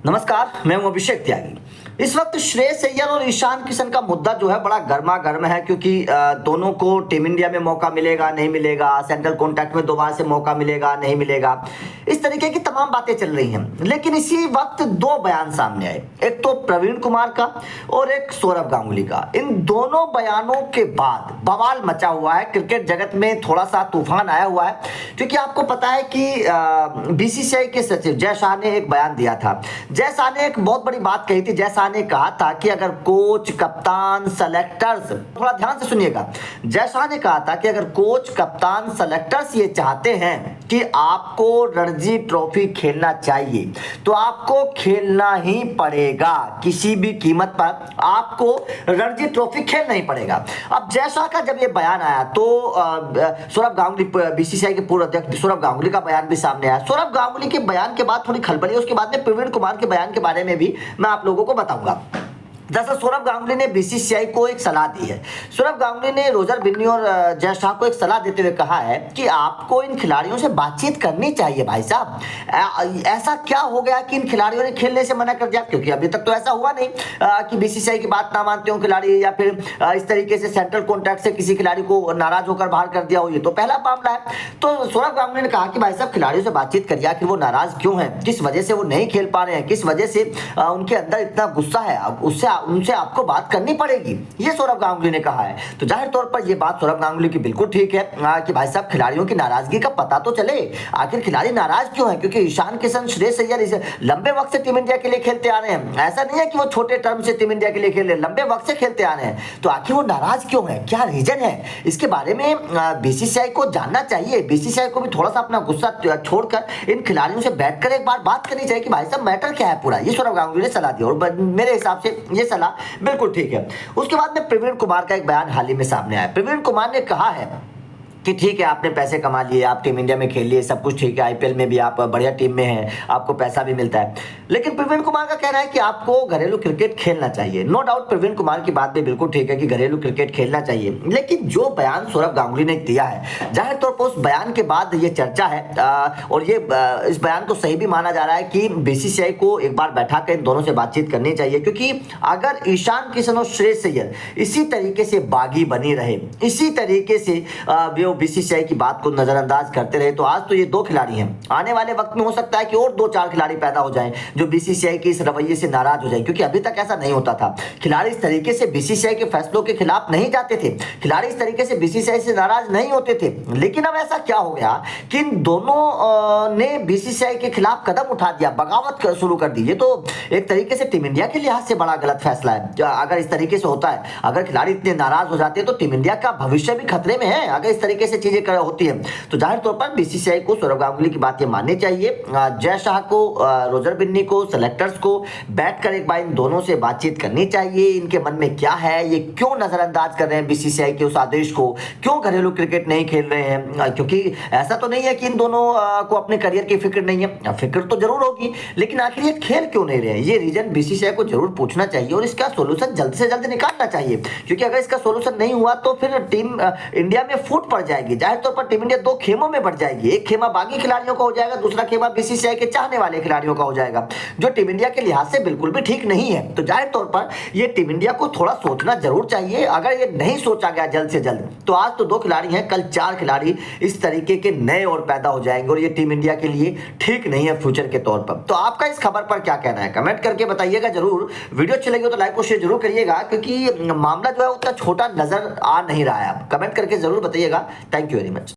नमस्कार, मैं हूं अभिषेक त्यागी। इस वक्त श्रेयस अय्यर और ईशान किशन का मुद्दा जो है बड़ा गर्मा गर्म है, क्योंकि दोनों को टीम इंडिया में मौका मिलेगा नहीं मिलेगा, सेंट्रल कॉन्ट्रैक्ट में दोबारा से मौका मिलेगा नहीं मिलेगा, इस तरीके की तमाम बातें चल रही हैं। लेकिन इसी वक्त दो बयान सामने आए, एक तो प्रवीण कुमार का और एक सौरव गांगुली का। इन दोनों बयानों के बाद बवाल मचा हुआ है, क्रिकेट जगत में थोड़ा सा तूफान आया हुआ है, क्योंकि आपको पता है कि बीसीसीआई के सचिव जय शाह ने एक बयान दिया था। जय शाह ने एक बहुत बड़ी बात कही थी। जय शाह ने कहा था कि अगर कोच, कप्तान, सेलेक्टर्स, थोड़ा ध्यान से सुनिएगा, जय शाह ने कहा था कि अगर कोच, कप्तान, सेलेक्टर्स ये चाहते हैं कि आपको रणजी ट्रॉफी खेलना चाहिए तो आपको खेलना ही पड़ेगा, किसी भी कीमत पर आपको रणजी ट्रॉफी खेलना ही पड़ेगा। अब जय शाह का जब ये बयान आया तो सौरव गांगुली, बीसीसीआई के पूर्व अध्यक्ष सौरव गांगुली का बयान भी सामने आया। सौरव गांगुली के बयान के बाद थोड़ी खलबली, उसके बाद में प्रवीण कुमार के बयान के बारे में भी मैं आप लोगों को बताऊंगा। दरअसल सौरव गांगुली ने बीसीसीआई को एक सलाह दी है। सौरव गांगुली ने रोजर बिन्नी और जय शाह को एक सलाह देते हुए कहा है कि आपको इन खिलाड़ियों से बातचीत करनी चाहिए। भाई साहब, ऐसा क्या हो गया कि इन खिलाड़ियों ने खेलने से मना कर दिया? क्योंकि अभी तक तो ऐसा हुआ नहीं कि बीसीसीआई की बात ना मानते हो खिलाड़ी, या फिर इस तरीके से सेंट्रल कॉन्ट्रैक्ट से किसी खिलाड़ी को नाराज होकर बाहर कर दिया हो। ये तो पहला मामला है। तो सौरव गांगुली ने कहा कि भाई साहब, खिलाड़ियों से बातचीत करिए, आखिर वो नाराज क्यों है, किस वजह से वो नहीं खेल पा रहे हैं, किस वजह से उनके अंदर इतना गुस्सा है, उनसे आपको बात करनी पड़ेगी, ये सौरव गांगुली ने कहा है। तो जाहिर तौर पर ये बात सौरव गांगुली की बिल्कुल ठीक है कि भाई साहब, खिलाड़ियों की नाराजगी का पता तो चले, आखिर खिलाड़ी नाराज क्यों है? क्योंकि ईशान किशन, श्रेयस अय्यर इस लंबे वक्त से टीम इंडिया के लिए खेलते आ रहे हैं। ऐसा नहीं है कि वो छोटे टर्म से टीम इंडिया के लिए खेल रहे, लंबे वक्त से खेलते आ रहे हैं। तो आखिर वो नाराज क्यों है, क्या रीजन है? इसके बारे में बीसीसीआई को जानना चाहिए। बीसीसीआई को भी थोड़ा सा अपना गुस्सा छोड़कर इन खिलाड़ियों से बैठकर एक बार बात करनी चाहिए कि भाई साहब, मैटर क्या है पूरा। ये सौरव गांगुली ने सलाह दी और मेरे हिसाब से ये सलाह बिल्कुल ठीक है। उसके बाद में प्रवीण कुमार का एक बयान हाल ही में सामने आया। प्रवीण कुमार ने कहा है कि ठीक है, आपने पैसे कमा लिए, आप टीम इंडिया में खेल लिए, सब कुछ ठीक है, आईपीएल में भी आप बढ़िया टीम में हैं, आपको पैसा भी मिलता है, लेकिन प्रवीण कुमार का कहना है कि आपको घरेलू क्रिकेट खेलना चाहिए। नो डाउट प्रवीण कुमार की बात भी बिल्कुल ठीक है कि घरेलू क्रिकेट खेलना चाहिए, लेकिन जो बयान सौरव गांगुली ने दिया है, जाहिर तौर पर उस बयान के बाद ये चर्चा है और ये इस बयान को सही भी माना जा रहा है कि बीसीसीआई को एक बार बैठाकर इन दोनों से बातचीत करनी चाहिए। क्योंकि अगर ईशान किशन और श्रेयस अय्यर इसी तरीके से बागी बनी रहे, इसी तरीके से बीसीसीआई की बात को नजरअंदाज करते रहे, तो आज तो ये दो खिलाड़ी हैं, आने वाले वक्त में हो सकता है कि और 2-4 खिलाड़ी पैदा हो जाएं जो बीसीसीआई के इस रवैये से नाराज हो जाए। क्योंकि अभी तक ऐसा नहीं होता था, खिलाड़ी इस तरीके से बीसीसीआई के फैसलों के खिलाफ नहीं जाते थे, खिलाड़ी इस तरीके से बीसीसीआई से नाराज नहीं होते थे। लेकिन अब ऐसा क्या हो गया कि इन दोनों ने बीसीसीआई के खिलाफ कदम उठा दिया, बगावत शुरू कर दी। ये तो एक तरीके से टीम इंडिया के लिहाज से बड़ा गलत फैसला है अगर इस तरीके से होता है। अगर खिलाड़ी इतने नाराज हो जाते हैं तो टीम इंडिया का भविष्य भी खतरे में है अगर इस तरीके से चीजें होती है। तो जाहिर तौर पर बीसीसीआई को सौरव गांगुली की बात ये माननी चाहिए। जय शाह को, रोजर बिन्नी को, सेलेक्टर्स को बैठकर एक बार इन दोनों से बातचीत करनी चाहिए। इनके मन में क्या है, ये क्यों नजरअंदाज कर रहे हैं बीसीसीआई के उस आदेश को, क्यों घरेलू क्रिकेट नहीं खेल रहे हैं? क्योंकि ऐसा तो नहीं है कि इन दोनों को अपने करियर की फिक्र नहीं है, फिक्र तो जरूर होगी, लेकिन आखिर ये खेल क्यों नहीं रहे हैं? ये रीजन बीसीसीआई को जरूर पूछना चाहिए और इसका सोल्यूशन जल्द से जल्द निकालना चाहिए। क्योंकि अगर इसका सोल्यूशन नहीं हुआ तो फिर टीम इंडिया में फूट पड़ जाएगी। जाहिर तौर पर टीम इंडिया 2 खेमों में बढ़ जाएगी, एक खेमा बागी खिलाड़ियों का हो जाएगा, दूसरा खेमा बीसीसीआई के चाहने वाले खिलाड़ियों का हो जाएगा, जो टीम इंडिया के लिहाज से बिल्कुल भी ठीक नहीं है। तो जाहिर तौर पर ये टीम इंडिया को थोड़ा सोचना जरूर चाहिए। अगर ये नहीं सोचा गया जल्द से जल्द तो आज तो 2 खिलाड़ी हैं, कल 4 खिलाड़ी इस तरीके के नए और पैदा हो जाएंगे और ये टीम इंडिया के लिए ठीक नहीं है फ्यूचर के तौर पर। तो आपका इस खबर पर क्या कहना है, कमेंट करके बताइएगा जरूर। वीडियो अच्छी लगी हो तो लाइक और शेयर जरूर करिएगा, क्योंकि मामला जो है उतना छोटा नजर आ नहीं रहा है। आप कमेंट करके जरूर बताइएगा। Thank you very much.